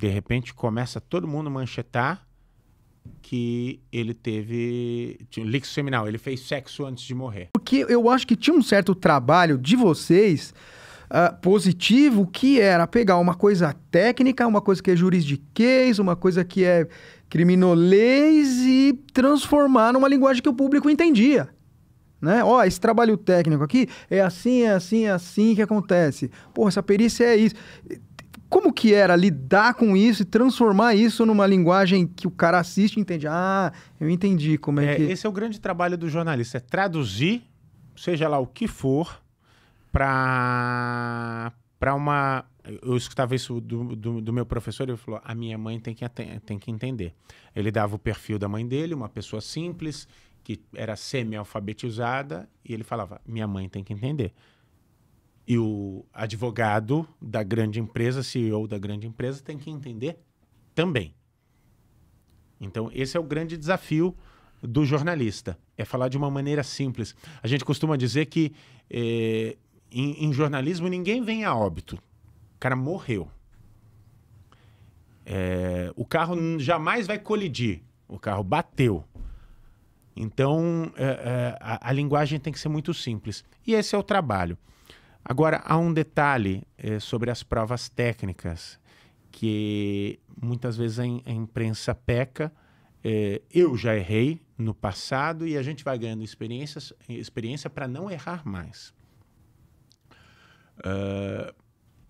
De repente começa todo mundo manchetar que ele tinha um líquido seminal, ele fez sexo antes de morrer. Porque eu acho que tinha um certo trabalho de vocês positivo, que era pegar uma coisa técnica, uma coisa que é juridiquês, uma coisa que é criminolês e transformar numa linguagem que o público entendia. Né? Ó, esse trabalho técnico aqui é assim, é assim, é assim que acontece. Pô, essa perícia é isso. Como que era lidar com isso e transformar isso numa linguagem que o cara assiste e entende? Ah, eu entendi como é que... Esse é o grande trabalho do jornalista, é traduzir, seja lá o que for, para uma... Eu escutava isso do meu professor, ele falou, a minha mãe tem que entender. Ele dava o perfil da mãe dele, uma pessoa simples, que era semi-alfabetizada, e ele falava, minha mãe tem que entender. E o advogado da grande empresa, CEO da grande empresa, tem que entender também. Então, esse é o grande desafio do jornalista, é falar de uma maneira simples. A gente costuma dizer que em jornalismo ninguém vem a óbito. O cara morreu. O carro jamais vai colidir. O carro bateu. Então, a linguagem tem que ser muito simples. E esse é o trabalho. Agora, há um detalhe sobre as provas técnicas, que muitas vezes a imprensa peca. Eu já errei no passado e a gente vai ganhando experiência para não errar mais.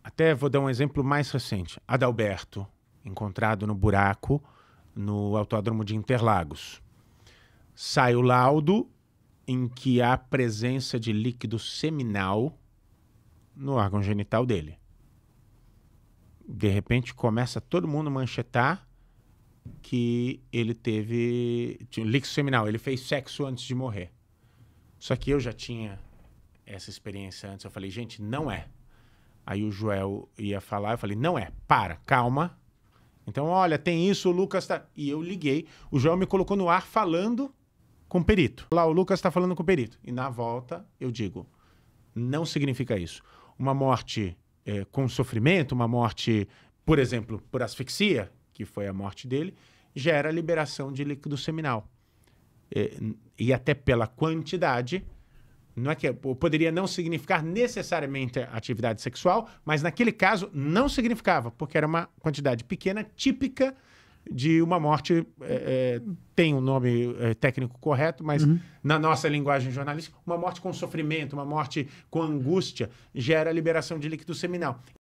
Até vou dar um exemplo mais recente. Adalberto, encontrado no buraco no Autódromo de Interlagos. Sai o laudo em que há presença de líquido seminal no órgão genital dele. De repente começa todo mundo manchetar que ele tinha um líquido seminal, ele fez sexo antes de morrer. Só que eu já tinha essa experiência antes, eu falei, gente, não é. Aí o Joel ia falar, eu falei, não é, calma. Então, olha, tem isso, o Lucas tá... E eu liguei, o Joel me colocou no ar falando com o perito. Lá, o Lucas está falando com o perito. E na volta, eu digo, não significa isso. Uma morte com sofrimento, uma morte, por exemplo, por asfixia, que foi a morte dele, gera liberação de líquido seminal. E até pela quantidade, não é que poderia não significar necessariamente atividade sexual, mas naquele caso não significava, porque era uma quantidade pequena, típica de uma morte, tem um nome técnico correto, mas na nossa linguagem jornalística, uma morte com sofrimento, uma morte com angústia, gera liberação de líquido seminal.